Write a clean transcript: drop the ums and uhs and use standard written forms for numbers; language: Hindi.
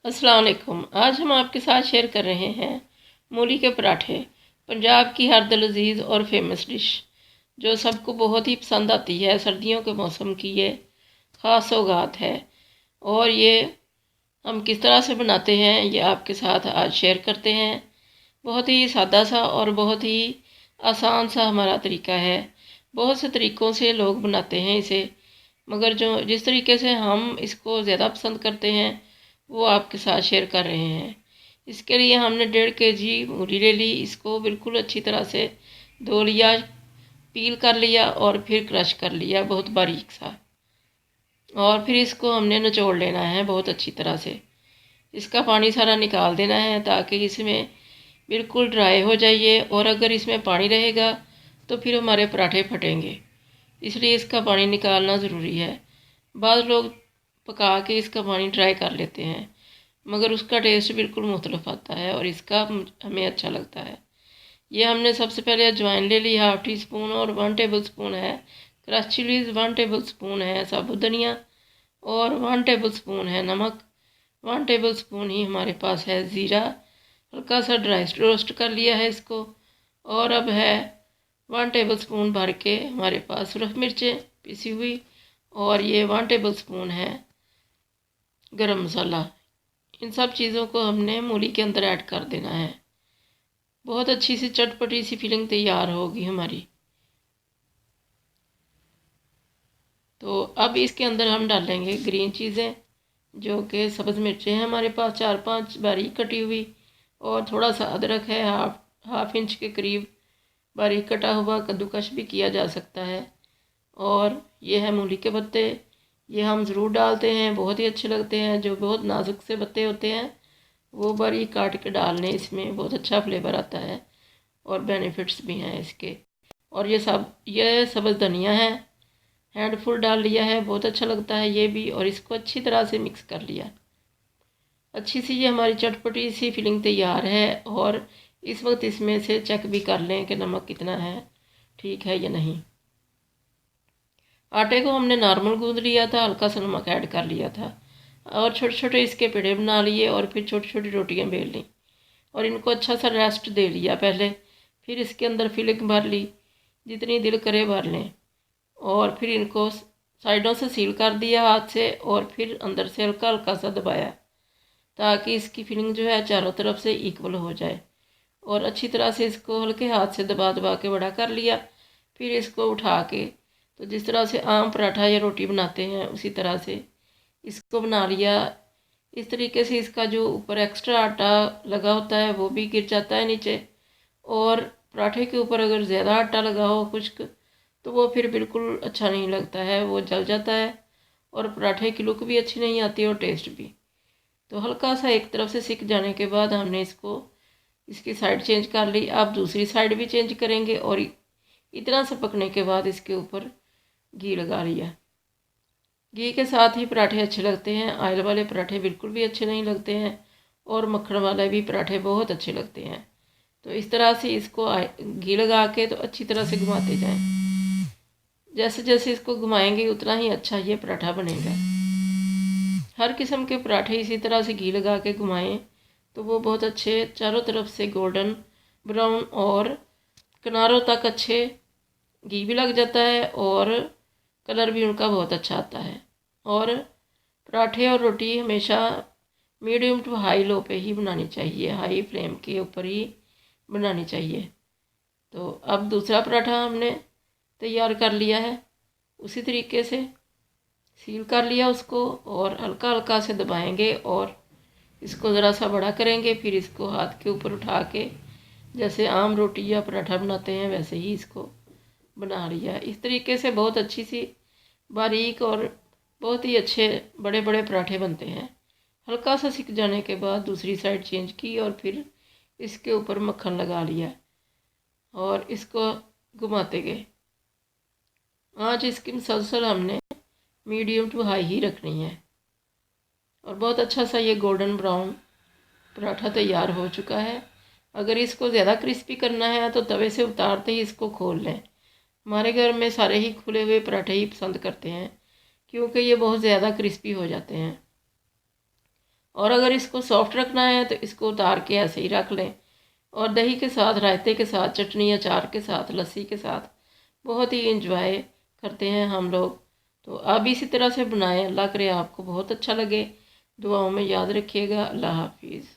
अस्सलाम वालेकुम। आज हम आपके साथ शेयर कर रहे हैं मूली के पराठे। पंजाब की हर दिल अजीज़ और फेमस डिश जो सबको बहुत ही पसंद आती है। सर्दियों के मौसम की ये ख़ास सौगात है और ये हम किस तरह से बनाते हैं ये आपके साथ आज शेयर करते हैं। बहुत ही सादा सा और बहुत ही आसान सा हमारा तरीका है। बहुत से तरीक़ों से लोग बनाते हैं इसे, मगर जिस तरीके से हम इसको ज़्यादा पसंद करते हैं वो आपके साथ शेयर कर रहे हैं। इसके लिए हमने 1.5 kg मूली ले ली। इसको बिल्कुल अच्छी तरह से धो लिया, पील कर लिया और फिर क्रश कर लिया बहुत बारीक सा। और फिर इसको हमने निचोड़ लेना है बहुत अच्छी तरह से। इसका पानी सारा निकाल देना है ताकि इसमें बिल्कुल ड्राई हो जाइए। और अगर इसमें पानी रहेगा तो फिर हमारे पराठे फटेंगे, इसलिए इसका पानी निकालना ज़रूरी है। बाद लोग पका के इसका पानी ड्राई कर लेते हैं, मगर उसका टेस्ट बिल्कुल मुख्तलिफ आता है और इसका हमें अच्छा लगता है। ये हमने सबसे पहले अजवाइन ले ली 1/2 टीस्पून और 1 टेबलस्पून है क्रश चिलीज़, 1 टेबलस्पून है साबुत धनिया और 1 टेबलस्पून है नमक। 1 टेबलस्पून ही हमारे पास है ज़ीरा। हल्का सा ड्राई रोस्ट कर लिया है इसको। और अब है 1 टेबलस्पून भर के हमारे पास सुरख मिर्चें पिसी हुई और ये 1 टेबलस्पून है गरम मसाला। इन सब चीज़ों को हमने मूली के अंदर ऐड कर देना है। बहुत अच्छी सी चटपटी सी फीलिंग तैयार होगी हमारी। तो अब इसके अंदर हम डालेंगे ग्रीन चीज़ें, जो कि सब्ज़ मिर्चें हैं हमारे पास 4-5 बारीक कटी हुई, और थोड़ा सा अदरक है हाफ इंच के करीब बारीक कटा हुआ, कद्दूकश भी किया जा सकता है। और ये है मूली के पत्ते, ये हम ज़रूर डालते हैं, बहुत ही अच्छे लगते हैं। जो बहुत नाजुक से पत्ते होते हैं वो बारीक काट के डालने, इसमें बहुत अच्छा फ्लेवर आता है और बेनिफिट्स भी हैं इसके। और ये सब्ज़ धनिया है, हैंडफुल डाल लिया है, बहुत अच्छा लगता है ये भी। और इसको अच्छी तरह से मिक्स कर लिया। अच्छी सी ये हमारी चटपटी सी फीलिंग तैयार है। और इस वक्त इसमें से चेक भी कर लें कि नमक कितना है, ठीक है या नहीं। आटे को हमने नॉर्मल गूंद लिया था, हल्का सा नमक ऐड कर लिया था और छोटे छोटे इसके पेड़े बना लिए और फिर छोटी छोटी रोटियां बेल ली और इनको अच्छा सा रेस्ट दे लिया पहले। फिर इसके अंदर फिलिंग भर ली, जितनी दिल करे भर लें। और फिर इनको साइडों से सील कर दिया हाथ से और फिर अंदर से हल्का हल्का सा दबाया ताकि इसकी फिलिंग जो है चारों तरफ से इक्वल हो जाए। और अच्छी तरह से इसको हल्के हाथ से दबा दबा के बड़ा कर लिया। फिर इसको उठा के, तो जिस तरह से आम पराठा या रोटी बनाते हैं उसी तरह से इसको बना लिया। इस तरीके से इसका जो ऊपर एक्स्ट्रा आटा लगा होता है वो भी गिर जाता है नीचे। और पराठे के ऊपर अगर ज़्यादा आटा लगा हो खुश्क तो वो फिर बिल्कुल अच्छा नहीं लगता है, वो जल जाता है और पराठे की लुक भी अच्छी नहीं आती और टेस्ट भी। तो हल्का सा एक तरफ से सिक जाने के बाद हमने इसकी साइड चेंज कर ली। आप दूसरी साइड भी चेंज करेंगे और इतना सा पकने के बाद इसके ऊपर घी लगा लिया। घी के साथ ही पराठे अच्छे लगते हैं, ऑयल वाले पराठे बिल्कुल भी अच्छे नहीं लगते हैं और मक्खन वाले भी पराठे बहुत अच्छे लगते हैं। तो इस तरह से इसको घी लगा के तो अच्छी तरह से घुमाते जाएं। जैसे जैसे इसको घुमाएंगे उतना ही अच्छा ये पराठा बनेगा। हर किस्म के पराठे इसी तरह से घी लगा के घुमाएं तो वो बहुत अच्छे चारों तरफ से गोल्डन ब्राउन और किनारों तक अच्छे घी भी लग जाता है और कलर भी उनका बहुत अच्छा आता है। और पराठे और रोटी हमेशा मीडियम टू हाई लो पे ही बनानी चाहिए, हाई फ्लेम के ऊपर ही बनानी चाहिए। तो अब दूसरा पराठा हमने तैयार कर लिया है, उसी तरीके से सील कर लिया उसको और हल्का हल्का से दबाएंगे और इसको ज़रा सा बड़ा करेंगे। फिर इसको हाथ के ऊपर उठा के जैसे आम रोटी या पराठा बनाते हैं वैसे ही इसको बना लिया। इस तरीके से बहुत अच्छी सी बारीक और बहुत ही अच्छे बड़े बड़े पराठे बनते हैं। हल्का सा सिक जाने के बाद दूसरी साइड चेंज की और फिर इसके ऊपर मक्खन लगा लिया और इसको घुमाते गए। आँच इसकी मुसलसल हमने मीडियम टू हाई ही रखनी है। और बहुत अच्छा सा ये गोल्डन ब्राउन पराठा तैयार हो चुका है। अगर इसको ज़्यादा क्रिस्पी करना है तो तवे से उतारते ही इसको खोल लें। हमारे घर में सारे ही खुले हुए पराठे ही पसंद करते हैं क्योंकि ये बहुत ज़्यादा क्रिस्पी हो जाते हैं। और अगर इसको सॉफ्ट रखना है तो इसको उतार के ऐसे ही रख लें, और दही के साथ, रायते के साथ, चटनी, अचार के साथ, लस्सी के साथ बहुत ही इंजॉय करते हैं हम लोग। तो आप इसी तरह से बनाएं। अल्लाह करे आपको बहुत अच्छा लगे। दुआओं में याद रखिएगा। अल्लाह हाफिज़।